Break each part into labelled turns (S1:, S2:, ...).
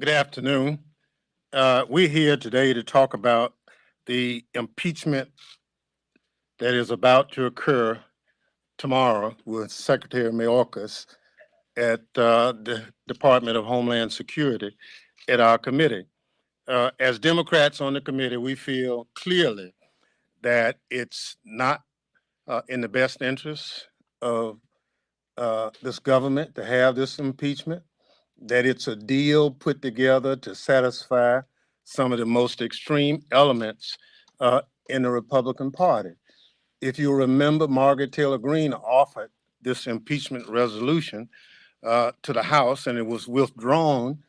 S1: Good afternoon. We're here today to talk about the impeachment that is about to occur tomorrow with Secretary Mayorkas at the Department of Homeland Security at our committee. As Democrats on the committee, we feel clearly that it's not in the best interest of this government to have this impeachment, that it's a deal put together to satisfy some of the most extreme elements in the Republican Party. If you remember, Margaret Taylor Greene offered this impeachment resolution to the House, and it was withdrawn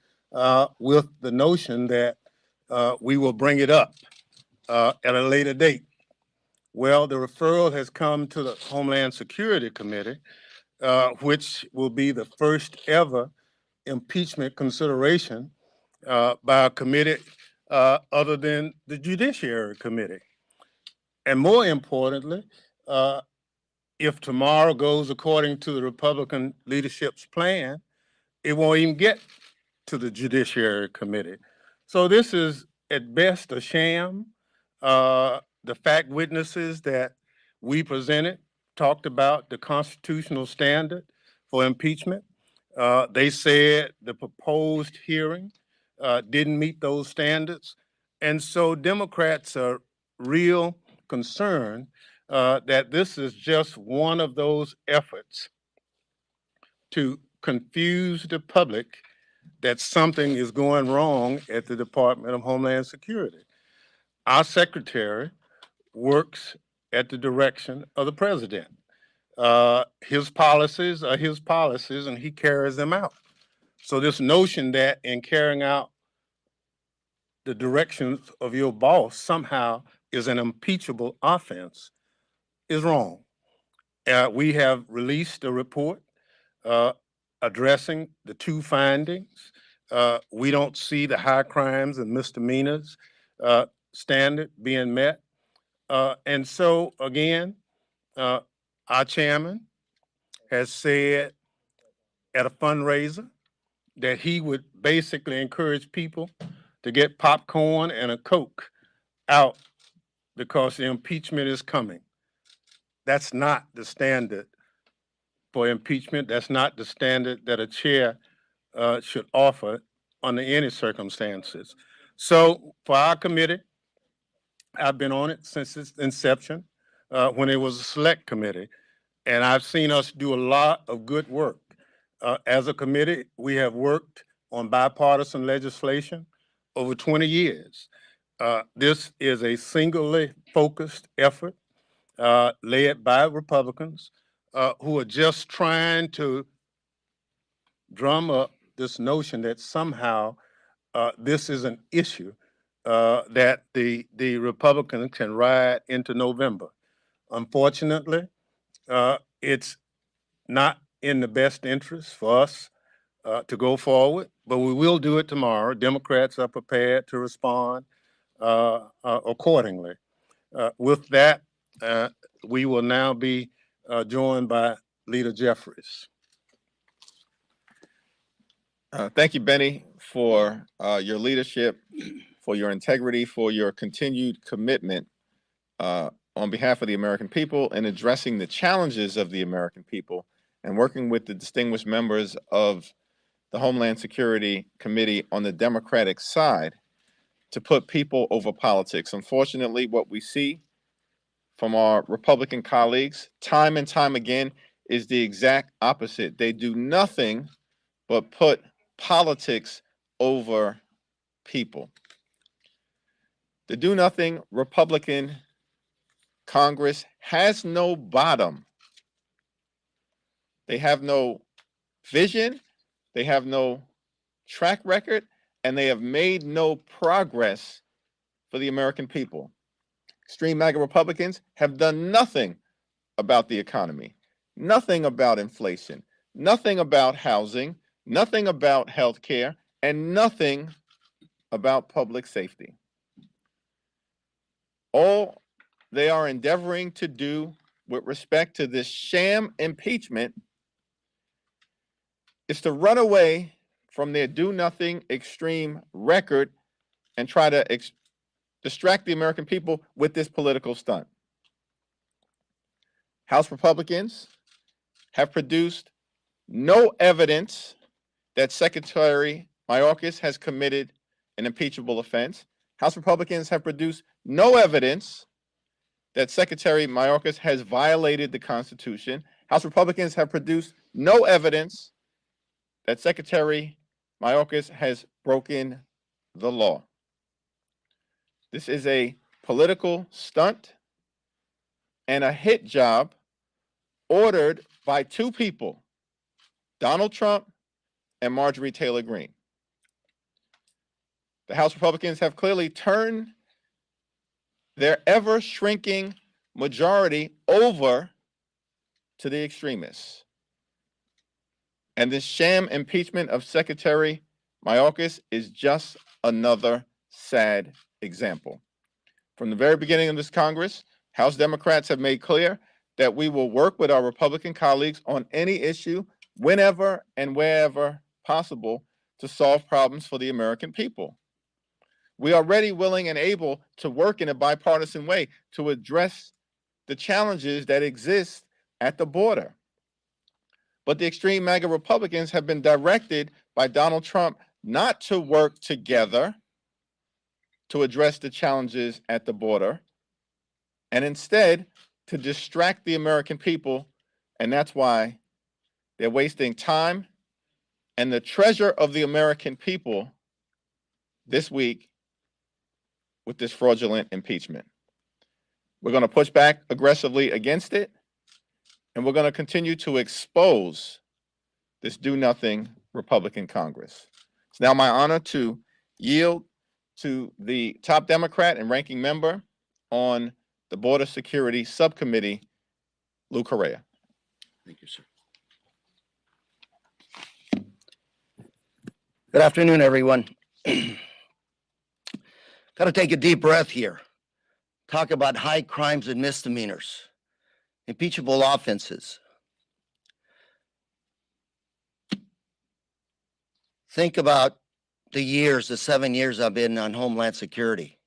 S1: with the notion that we will bring it up at a later date. Well, the referral has come to the Homeland Security Committee, which will be the first ever impeachment consideration by a committee other than the Judiciary Committee. And more importantly, if tomorrow goes according to the Republican leadership's plan, it won't even get to the Judiciary Committee. So this is at best a sham. The fact witnesses that we presented talked about the constitutional standard for impeachment. They said the proposed hearing didn't meet those standards. And so Democrats are real concerned that this is just one of those efforts to confuse the public that something is going wrong at the Department of Homeland Security. Our secretary works at the direction of the president. His policies are his policies and he carries them out. So this notion that in carrying out the directions of your boss somehow is an impeachable offense is wrong. We have released a report addressing the two findings. We don't see the high crimes and misdemeanors standard being met. And so again, our chairman has said at a fundraiser that he would basically encourage people to get popcorn and a Coke out because the impeachment is coming. That's not the standard for impeachment. That's not the standard that a chair should offer under any circumstances. So for our committee, I've been on it since its inception when it was a select committee, and I've seen us do a lot of good work. As a committee, we have worked on bipartisan legislation over 20 years. This is a singly focused effort led by Republicans who are just trying to drum up this notion that somehow this is an issue that the Republicans can ride into November. Unfortunately, it's not in the best interest for us to go forward, but we will do it tomorrow. Democrats are prepared to respond accordingly. With that, we will now be joined by Leader Jeffries.
S2: Thank you, Benny, for your leadership, for your integrity, for your continued commitment on behalf of the American people in addressing the challenges of the American people and working with the distinguished members of the Homeland Security Committee on the Democratic side to put people over politics. Unfortunately, what we see from our Republican colleagues time and time again is the exact opposite. They do nothing but put politics over people. The do-nothing Republican Congress has no bottom. They have no vision, they have no track record, and they have made no progress for the American people. Extreme MAGA Republicans have done nothing about the economy, nothing about inflation, nothing about housing, nothing about health care, and nothing about public safety. All they are endeavoring to do with respect to this sham impeachment is to run away from their do-nothing extreme record and try to distract the American people with this political stunt. House Republicans have produced no evidence that Secretary Mayorkas has committed an impeachable offense. House Republicans have produced no evidence that Secretary Mayorkas has violated the Constitution. House Republicans have produced no evidence that Secretary Mayorkas has broken the law. This is a political stunt and a hit job ordered by two people, Donald Trump and Marjorie Taylor Greene. The House Republicans have clearly turned their ever-shrinking majority over to the extremists. And this sham impeachment of Secretary Mayorkas is just another sad example. From the very beginning of this Congress, House Democrats have made clear that we will work with our Republican colleagues on any issue, whenever and wherever possible, to solve problems for the American people. We are ready, willing, and able to work in a bipartisan way to address the challenges that exist at the border. But the extreme MAGA Republicans have been directed by Donald Trump not to work together to address the challenges at the border, and instead to distract the American people, and that's why they're wasting time and the treasure of the American people this week with this fraudulent impeachment. We're going to push back aggressively against it, and we're going to continue to expose this do-nothing Republican Congress. It's now my honor to yield to the top Democrat and ranking member on the Border Security Subcommittee, Lou Correa.
S3: Thank you, sir. Good afternoon, everyone. Got to take a deep breath here. Talk about high crimes and misdemeanors, impeachable offenses. Think about the 7 years I've been on Homeland Security.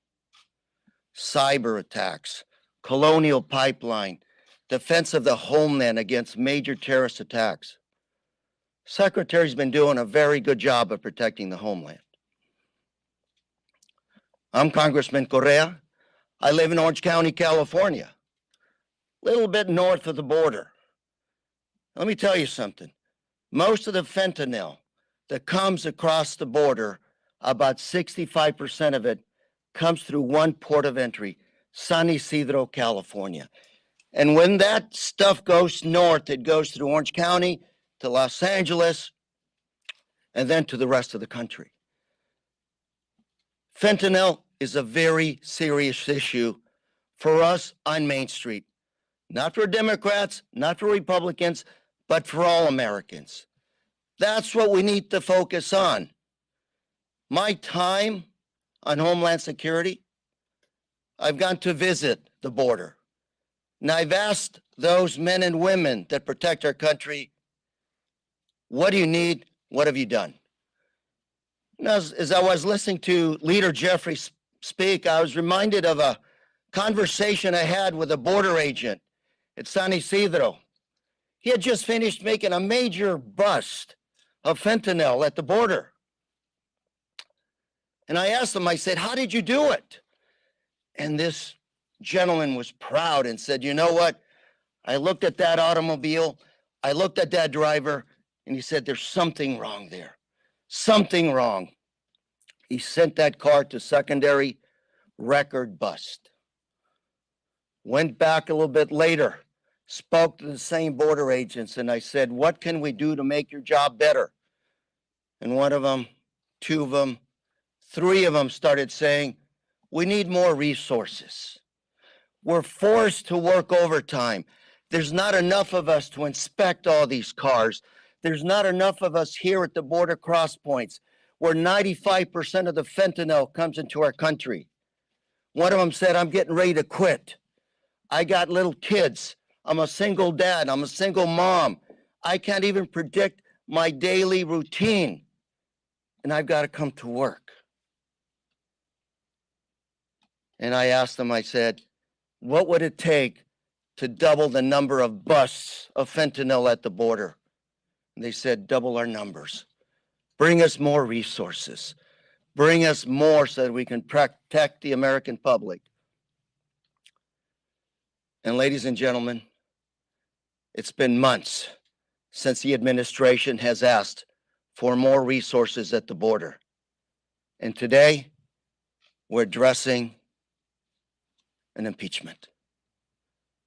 S3: Cyber attacks, Colonial Pipeline, defense of the homeland against major terrorist attacks. Secretary's been doing a very good job of protecting the homeland. I'm Congressman Correa. I live in Orange County, California, a little bit north of the border. Let me tell you something. Most of the fentanyl that comes across the border, about 65% of it comes through one port of entry, San Ysidro, California. And when that stuff goes north, it goes through Orange County to Los Angeles and then to the rest of the country. Fentanyl is a very serious issue for us on Main Street, not for Democrats, not for Republicans, but for all Americans. That's what we need to focus on. My time on Homeland Security, I've gone to visit the border. And I've asked those men and women that protect our country, what do you need? What have you done? And as I was listening to Leader Jeffries speak, I was reminded of a conversation I had with a border agent at San Ysidro. He had just finished making a major bust of fentanyl at the border. And I asked him, I said, how did you do it? And this gentleman was proud and said, you know what? I looked at that automobile, I looked at that driver, and he said, there's something wrong there. Something wrong. He sent that car to secondary record bust. Went back a little bit later, spoke to the same border agents, and I said, what can we do to make your job better? And one of them, two of them, three of them started saying, we need more resources. We're forced to work overtime. There's not enough of us to inspect all these cars. There's not enough of us here at the border cross points where 95% of the fentanyl comes into our country. One of them said, I'm getting ready to quit. I got little kids. I'm a single dad. I'm a single mom. I can't even predict my daily routine. and I've got to come to work. And I asked them, I said, what would it take to double the number of busts of fentanyl at the border? And they said, double our numbers. Bring us more resources. Bring us more so that we can protect the American public. And ladies and gentlemen, it's been months since the administration has asked for more resources at the border. And today, we're addressing an impeachment.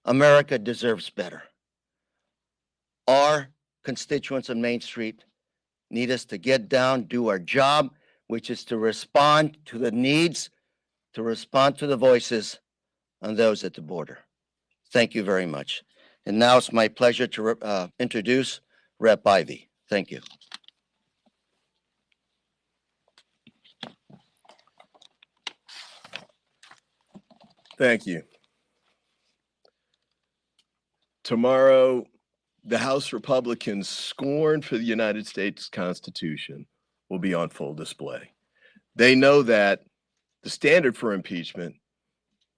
S3: America deserves better. Our constituents on Main Street need us to get down, do our job, which is to respond to the needs, to respond to the voices on those at the border. Thank you very much. And now it's my pleasure to introduce Rep. Ivey. Thank you.
S4: Thank you. Tomorrow, the House Republicans' scorn for the United States Constitution will be on full display. They know that the standard for impeachment,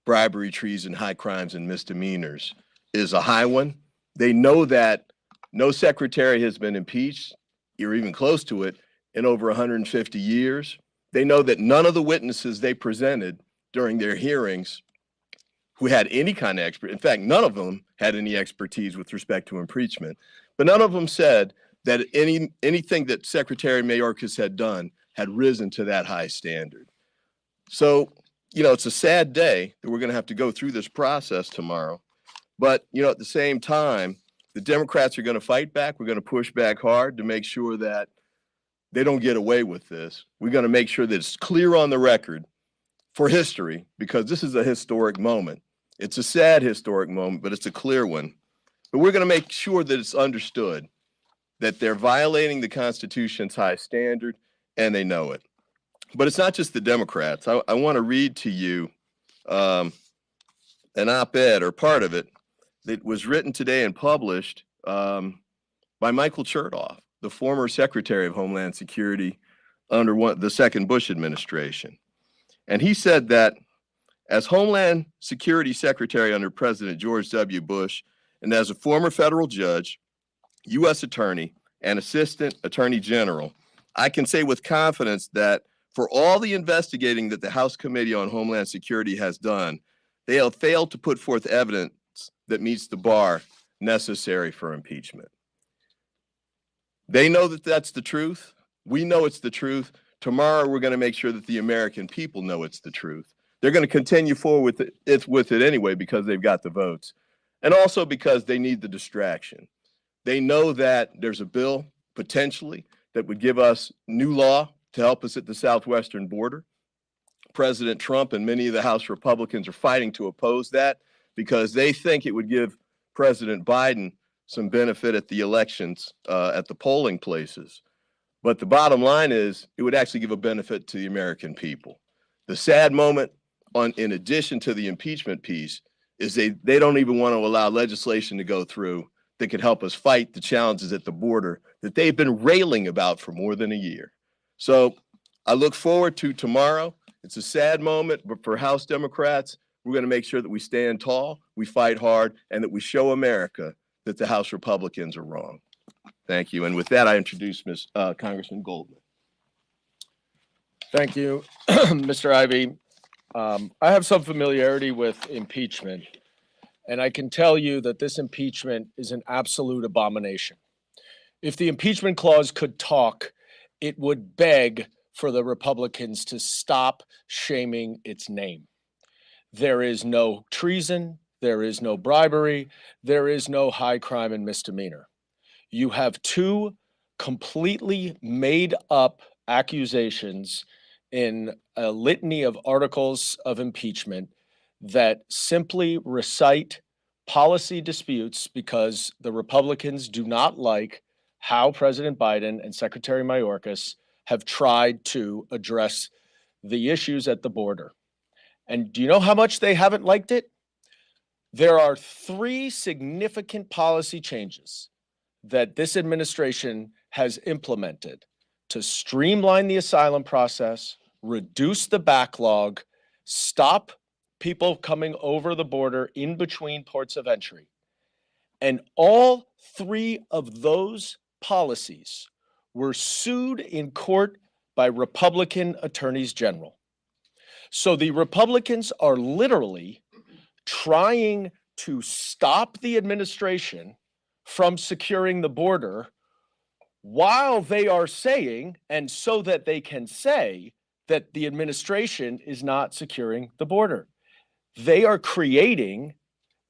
S4: bribery, treason, high crimes, and misdemeanors, is a high one. They know that no secretary has been impeached, or even close to it, in over 150 years. They know that none of the witnesses they presented during their hearings who had any kind of expert, in fact, none of them had any expertise with respect to impeachment, but none of them said that anything that Secretary Mayorkas had done had risen to that high standard. So, you know, it's a sad day that we're going to have to go through this process tomorrow. But, you know, at the same time, the Democrats are going to fight back. We're going to push back hard to make sure that they don't get away with this. We're going to make sure that it's clear on the record for history, because this is a historic moment. It's a sad historic moment, but it's a clear one. But we're going to make sure that it's understood that they're violating the Constitution's high standard, and they know it. But it's not just the Democrats. I want to read to you an op-ed, or part of it, that was written today and published by Michael Chertoff, the former Secretary of Homeland Security under the second Bush administration. And he said that as Homeland Security Secretary under President George W. Bush, and as a former federal judge, U.S. Attorney, and Assistant Attorney General, I can say with confidence that for all the investigating that the House Committee on Homeland Security has done, they have failed to put forth evidence that meets the bar necessary for impeachment. They know that that's the truth. We know it's the truth. Tomorrow, we're going to make sure that the American people know it's the truth. They're going to continue forward with it anyway because they've got the votes, and also because they need the distraction. They know that there's a bill potentially that would give us new law to help us at the southwestern border. President Trump and many of the House Republicans are fighting to oppose that because they think it would give President Biden some benefit at the elections, at the polling places. But the bottom line is it would actually give a benefit to the American people. The sad moment, in addition to the impeachment piece, is they don't even want to allow legislation to go through that could help us fight the challenges at the border that they've been railing about for more than a year. So I look forward to tomorrow. It's a sad moment, but for House Democrats, we're going to make sure that we stand tall, we fight hard, and that we show America that the House Republicans are wrong. Thank you. And with that, I introduce Congressman Goldman.
S5: Thank you, Mr. Ivey. I have some familiarity with impeachment, and I can tell you that this impeachment is an absolute abomination. If the impeachment clause could talk, it would beg for the Republicans to stop shaming its name. There is no treason, there is no bribery, there is no high crime and misdemeanor. You have two completely made up accusations in a litany of articles of impeachment that simply recite policy disputes because the Republicans do not like how President Biden and Secretary Mayorkas have tried to address the issues at the border. And do you know how much they haven't liked it? There are three significant policy changes that this administration has implemented to streamline the asylum process, reduce the backlog, stop people coming over the border in between ports of entry. And all three of those policies were sued in court by Republican attorneys general. So the Republicans are literally trying to stop the administration from securing the border while they are saying, and so that they can say, that the administration is not securing the border. They are creating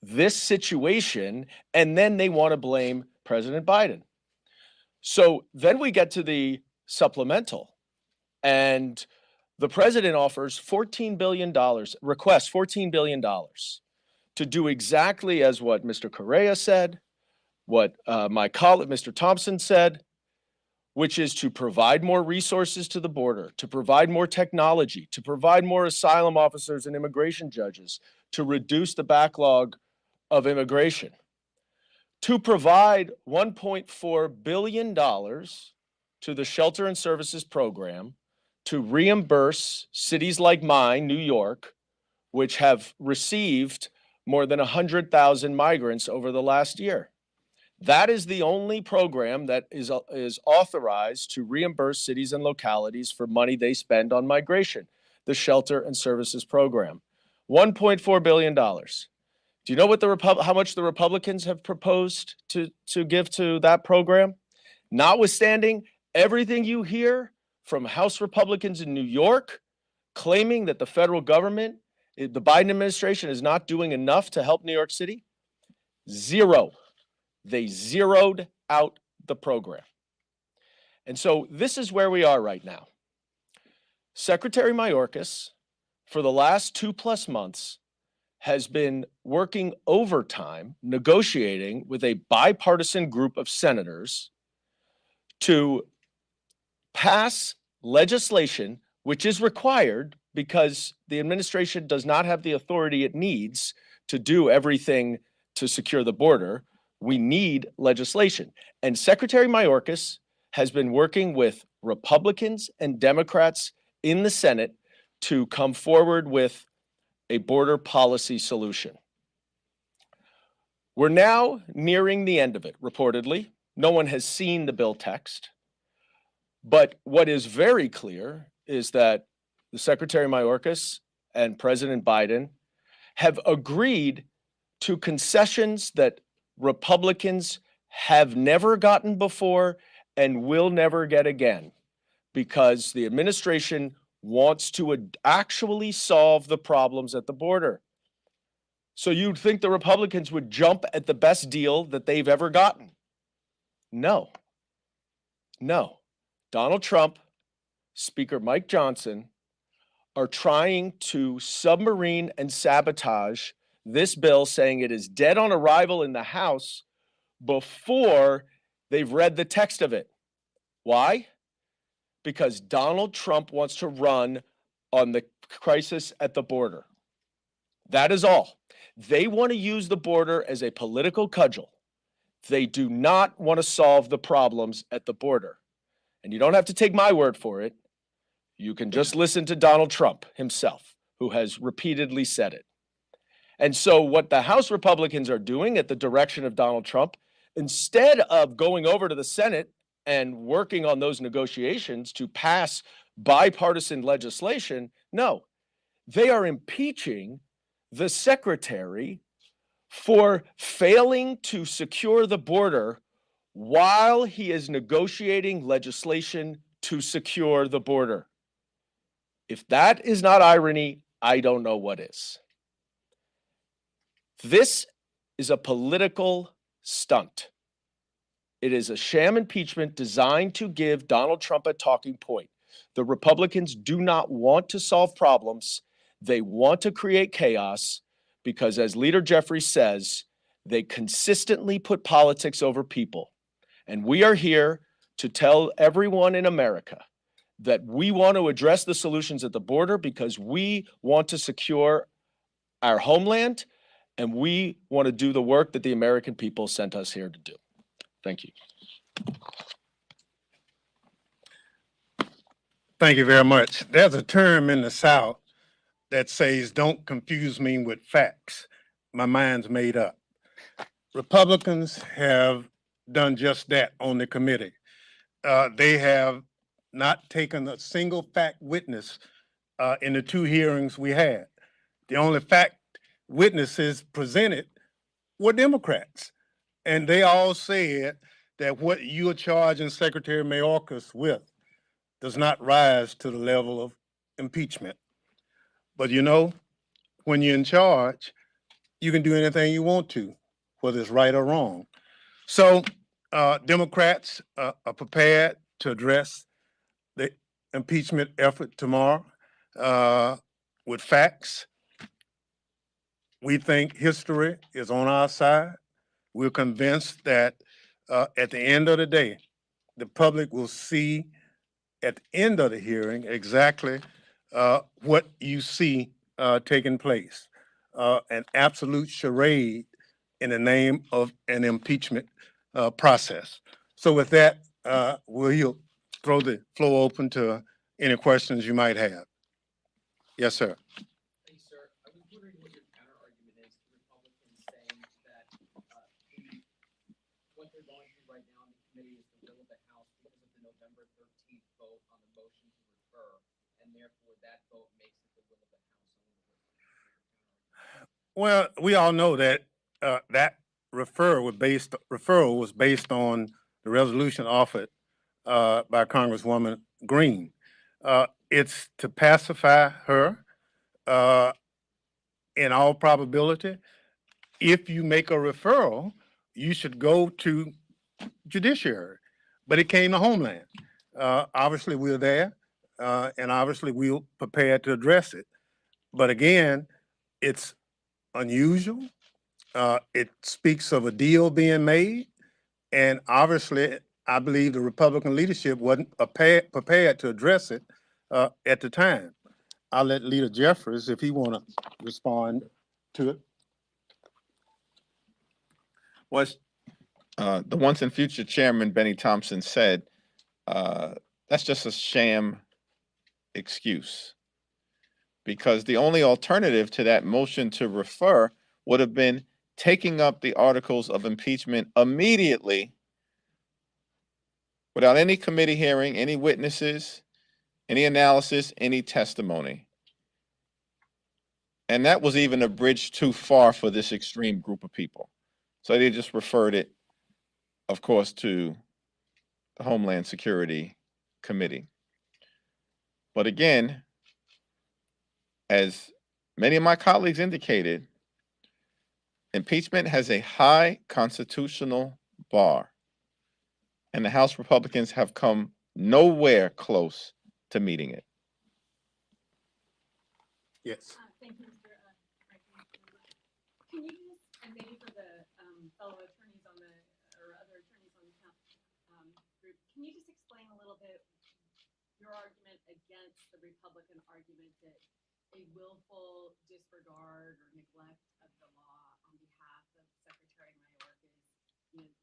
S5: this situation, and then they want to blame President Biden. So then we get to the supplemental, and the president offers $14 billion, requests $14 billion to do exactly as what Mr. Correa said, what my colleague, Mr. Thompson said, which is to provide more resources to the border, to provide more technology, to provide more asylum officers and immigration judges, to reduce the backlog of immigration, to provide $1.4 billion to the Shelter and Services Program to reimburse cities like mine, New York, which have received more than 100,000 migrants over the last year. That is the only program that is authorized to reimburse cities and localities for money they spend on migration, the Shelter and Services Program. $1.4 billion. Do you know what how much the Republicans have proposed to give to that program? Notwithstanding everything you hear from House Republicans in New York claiming that the federal government, the Biden administration, is not doing enough to help New York City, zero. They zeroed out the program. And so this is where we are right now. Secretary Mayorkas, for the last 2+ months, has been working overtime, negotiating with a bipartisan group of senators to pass legislation, which is required because the administration does not have the authority it needs to do everything to secure the border. We need legislation. And Secretary Mayorkas has been working with Republicans and Democrats in the Senate to come forward with a border policy solution. We're now nearing the end of it, reportedly. No one has seen the bill text. But what is very clear is that the Secretary Mayorkas and President Biden have agreed to concessions that Republicans have never gotten before and will never get again, because the administration wants to actually solve the problems at the border. So you'd think the Republicans would jump at the best deal that they've ever gotten. No. Donald Trump, Speaker Mike Johnson are trying to submarine and sabotage this bill, saying it is dead on arrival in the House before they've read the text of it. Why? Because Donald Trump wants to run on the crisis at the border. That is all. They want to use the border as a political cudgel. They do not want to solve the problems at the border. And you don't have to take my word for it. You can just listen to Donald Trump himself, who has repeatedly said it. And so what the House Republicans are doing at the direction of Donald Trump, instead of going over to the Senate and working on those negotiations to pass bipartisan legislation, no, they are impeaching the secretary for failing to secure the border while he is negotiating legislation to secure the border. If that is not irony, I don't know what is. This is a political stunt. It is a sham impeachment designed to give Donald Trump a talking point. The Republicans do not want to solve problems. They want to create chaos because, as Leader Jeffries says, they consistently put politics over people. And we are here to tell everyone in America that we want to address the solutions at the border because we want to secure our homeland and we want to do the work that the American people sent us here to do. Thank you.
S1: Thank you very much. There's a term in the South that says, "Don't confuse me with facts. My mind's made up." Republicans have done just that on the committee. They have not taken a single fact witness in the two hearings we had. The only fact witnesses presented were Democrats. And they all said that what you are charging Secretary Mayorkas with does not rise to the level of impeachment. But you know, when you're in charge, you can do anything you want to, whether it's right or wrong. So Democrats are prepared to address the impeachment effort tomorrow with facts. We think history is on our side. We're convinced that at the end of the day, the public will see at the end of the hearing exactly what you see taking place. An absolute charade in the name of an impeachment process. So with that, we'll throw the floor open to any questions you might have. Yes, sir.
S6: Thanks, sir. I was wondering what your counter argument is to Republicans saying that what they're going through right now in the committee is the will of the House because of the November 13th vote on the motion to refer, and therefore that vote makes it the will of the House.
S1: Well, we all know that that referral was based on the resolution offered by Congresswoman Green. It's to pacify her. In all probability, if you make a referral, you should go to judiciary. But it came to Homeland. Obviously, we're there, and obviously we're prepared to address it. But again, it's unusual. It speaks of a deal being made, and obviously, I believe the Republican leadership wasn't prepared to address it at the time. I'll let Leader Jeffries, if he want to respond to it.
S2: Was the once and future chairman, Benny Thompson, said that's just a sham excuse, because the only alternative to that motion to refer would have been taking up the articles of impeachment immediately without any committee hearing, any witnesses, any analysis, any testimony. And that was even a bridge too far for this extreme group of people. So they just referred it, of course, to the Homeland Security Committee. But again, as many of my colleagues indicated, impeachment has a high constitutional bar, and the House Republicans have come nowhere close to meeting it.
S1: Yes.
S7: Thank you, Mr. Can you just, and maybe for the fellow attorneys on the, or other attorneys on the group, can you just explain a little bit your argument against the Republican argument that a willful disregard or neglect of the law on behalf of Secretary Mayorkas,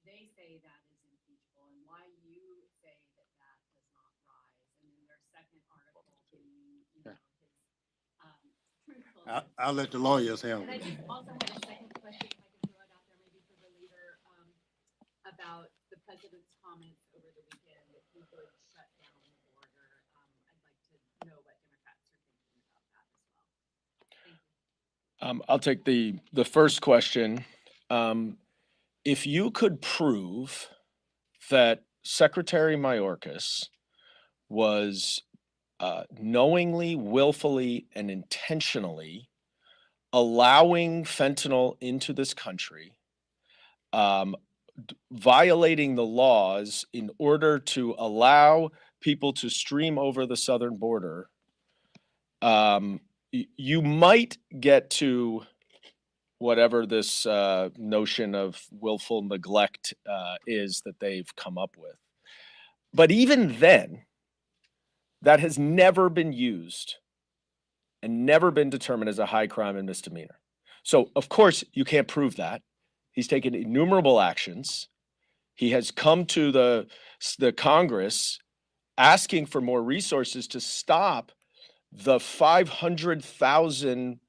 S7: they say that is impeachable, and why you say that that does not rise? And then their second article being, his truthfulness.
S1: I'll let the lawyers handle
S7: And I
S1: it.
S7: just also had a second question, if I could throw it out there, maybe for the leader, about the president's comments over the weekend that he would shut down the border. I'd like to know what Democrats are thinking about that as well. Thank you.
S5: I'll take the first question. If you could prove that Secretary Mayorkas was knowingly, willfully, and intentionally allowing fentanyl into this country, violating the laws in order to allow people to stream over the southern border, you might get to whatever this notion of willful neglect is that they've come up with. But even then, that has never been used and never been determined as a high crime and misdemeanor. So, of course, you can't prove that. He's taken innumerable actions. He has come to the Congress asking for more resources to stop the 500,000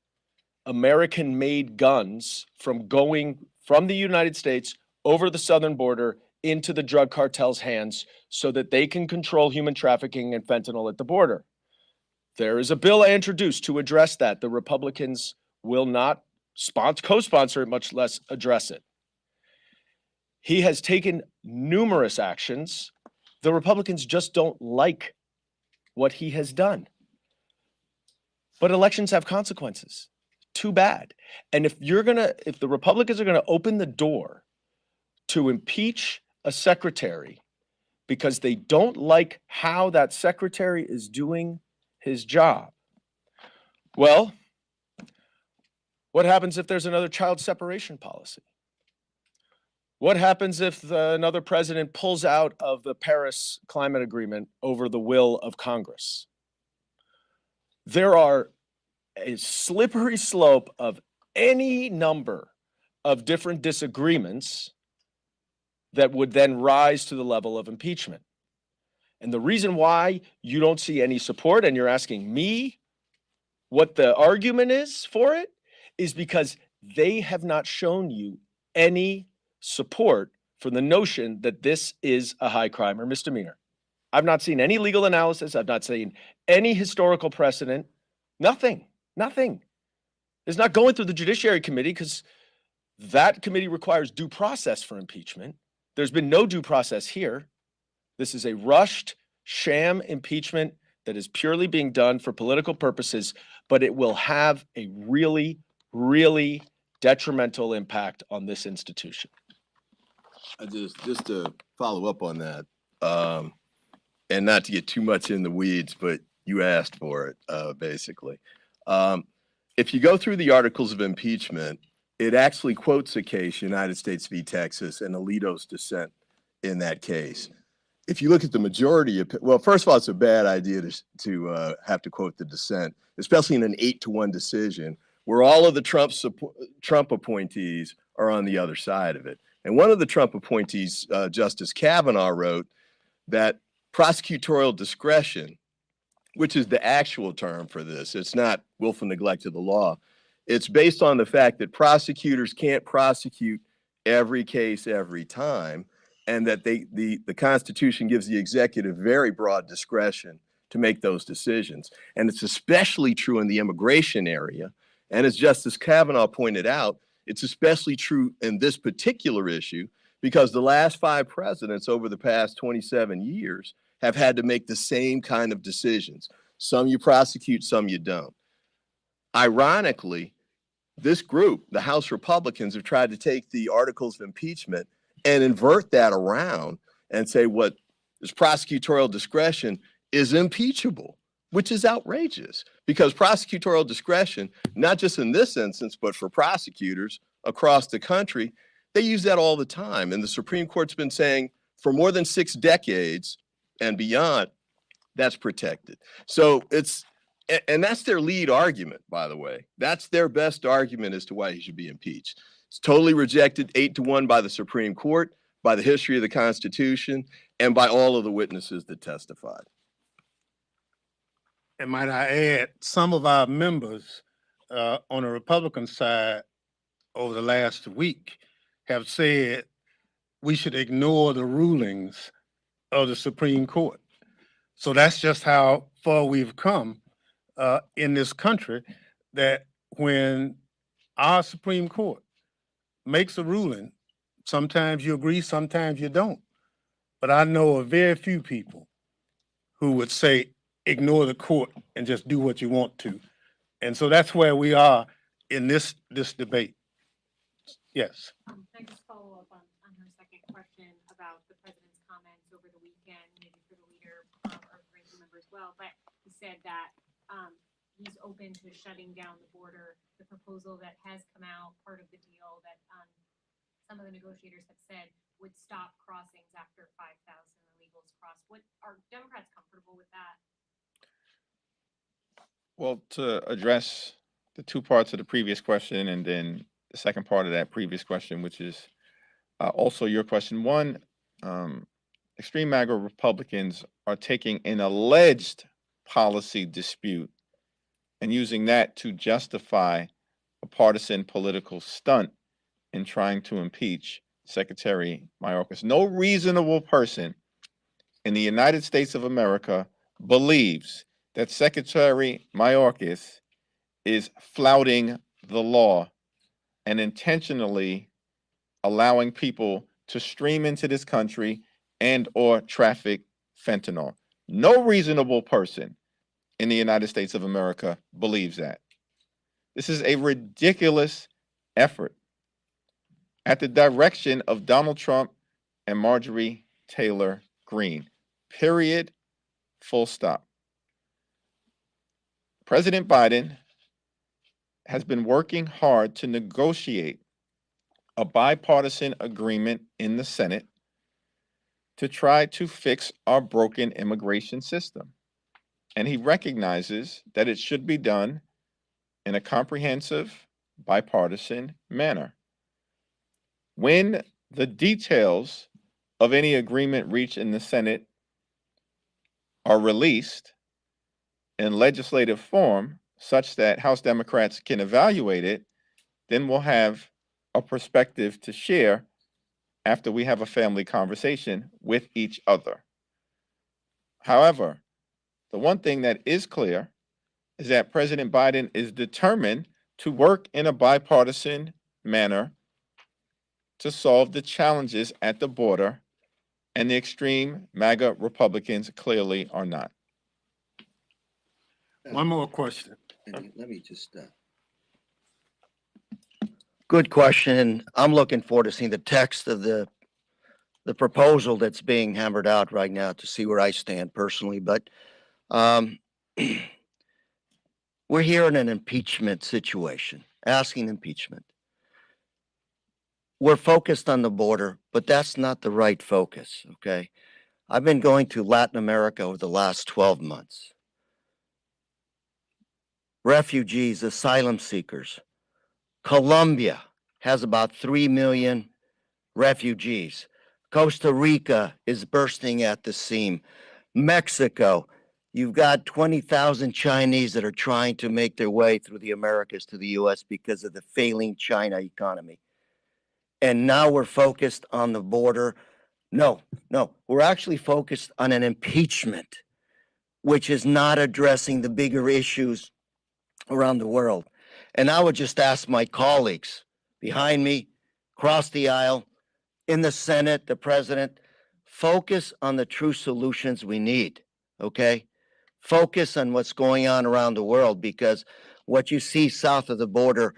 S5: American-made guns from going from the United States over the southern border into the drug cartel's hands so that they can control human trafficking and fentanyl at the border. There is a bill I introduced to address that. The Republicans will not co-sponsor it, much less address it. He has taken numerous actions. The Republicans just don't like what he has done. But elections have consequences. Too bad. And if the Republicans are gonna open the door to impeach a secretary because they don't like how that secretary is doing his job, well, what happens if there's another child separation policy? What happens if another president pulls out of the Paris Climate Agreement over the will of Congress? There are a slippery slope of any number of different disagreements that would then rise to the level of impeachment. And the reason why you don't see any support, and you're asking me what the argument is for it, is because they have not shown you any support for the notion that this is a high crime or misdemeanor. I've not seen any legal analysis. I've not seen any historical precedent. Nothing. It's not going through the Judiciary Committee because that committee requires due process for impeachment. There's been no due process here. This is a rushed sham impeachment that is purely being done for political purposes, but it will have a really, really detrimental impact on this institution.
S4: Just to follow up on that, and not to get too much in the weeds, but you asked for it, basically. If you go through the articles of impeachment, it actually quotes a case, United States v. Texas, and Alito's dissent in that case. If you look at the majority of, well, first of all, it's a bad idea to have to quote the dissent, especially in an 8-1 decision where all of the Trump appointees are on the other side of it. And one of the Trump appointees, Justice Kavanaugh, wrote that prosecutorial discretion, which is the actual term for this, it's not willful neglect of the law. It's based on the fact that prosecutors can't prosecute every case every time, and that the Constitution gives the executive very broad discretion to make those decisions. And it's especially true in the immigration area. And as Justice Kavanaugh pointed out, it's especially true in this particular issue because the last 5 presidents over the past 27 years have had to make the same kind of decisions. Some you prosecute, some you don't. Ironically, this group, the House Republicans, have tried to take the articles of impeachment and invert that around and say what is prosecutorial discretion is impeachable, which is outrageous because prosecutorial discretion, not just in this instance, but for prosecutors across the country, they use that all the time. And the Supreme Court's been saying for more than 6 decades and beyond, that's protected. So and that's their lead argument, by the way. That's their best argument as to why he should be impeached. It's totally rejected 8-1 by the Supreme Court, by the history of the Constitution, and by all of the witnesses that testified.
S1: And might I add, some of our members on the Republican side over the last week have said we should ignore the rulings of the Supreme Court. So that's just how far we've come in this country, that when our Supreme Court makes a ruling, sometimes you agree, sometimes you don't. But I know of very few people who would say, ignore the court and just do what you want to. And so that's where we are in this debate. Yes.
S8: Can I just follow up on her second question about the president's comments over the weekend, maybe for the leader or the ranking member as well, but he said that he's open to shutting down the border. The proposal that has come out, part of the deal that some of the negotiators have said would stop crossings after 5,000 illegals crossed. What are Democrats comfortable with that?
S2: Well, to address the 2 parts of the previous question and then the second part of that previous question, which is also your question. One, extreme MAGA Republicans are taking an alleged policy dispute and using that to justify a partisan political stunt in trying to impeach Secretary Mayorkas. No reasonable person in the United States of America believes that Secretary Mayorkas is flouting the law and intentionally allowing people to stream into this country and or traffic fentanyl. No reasonable person in the United States of America believes that. This is a ridiculous effort at the direction of Donald Trump and Marjorie Taylor Greene. Period. Full stop. President Biden has been working hard to negotiate a bipartisan agreement in the Senate to try to fix our broken immigration system. And he recognizes that it should be done in a comprehensive, bipartisan manner. When the details of any agreement reached in the Senate are released in legislative form such that House Democrats can evaluate it, then we'll have a perspective to share after we have a family conversation with each other. However, the one thing that is clear is that President Biden is determined to work in a bipartisan manner to solve the challenges at the border, and the extreme MAGA Republicans clearly are not.
S1: One more question.
S3: Let me just, good question. I'm looking forward to seeing the text of the proposal that's being hammered out right now to see where I stand personally. But we're here in an impeachment situation, asking impeachment. We're focused on the border, but that's not the right focus, okay? I've been going to Latin America over the last 12 months. Refugees, asylum seekers. Colombia has about 3 million refugees. Costa Rica is bursting at the seam. Mexico, you've got 20,000 Chinese that are trying to make their way through the Americas to the US because of the failing China economy. And now we're focused on the border. No, we're actually focused on an impeachment, which is not addressing the bigger issues around the world. And I would just ask my colleagues behind me, across the aisle, in the Senate, the president, focus on the true solutions we need, okay? Focus on what's going on around the world, because what you see south of the border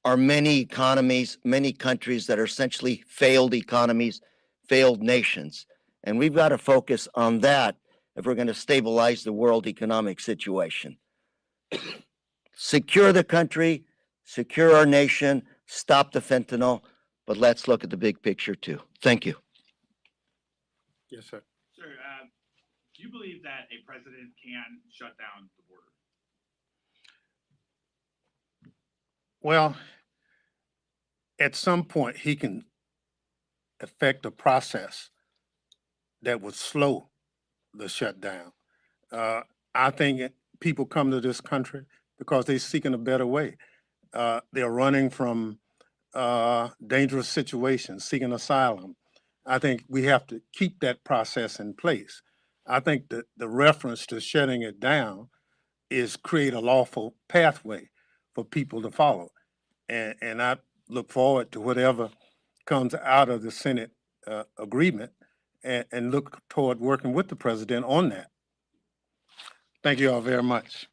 S3: are many economies, many countries that are essentially failed economies, failed nations. And we've got to focus on that if we're going to stabilize the world economic situation. Secure the country, secure our nation, stop the fentanyl, but let's look at the big picture too. Thank you.
S1: Yes, sir.
S9: Sir, do you believe that a president can shut down the border?
S1: Well, at some point, he can affect a process that would slow the shutdown. I think people come to this country because they're seeking a better way. They're running from dangerous situations, seeking asylum. I think we have to keep that process in place. I think that the reference to shutting it down is create a lawful pathway for people to follow. And I look forward to whatever comes out of the Senate agreement and look toward working with the president on that. Thank you all very much.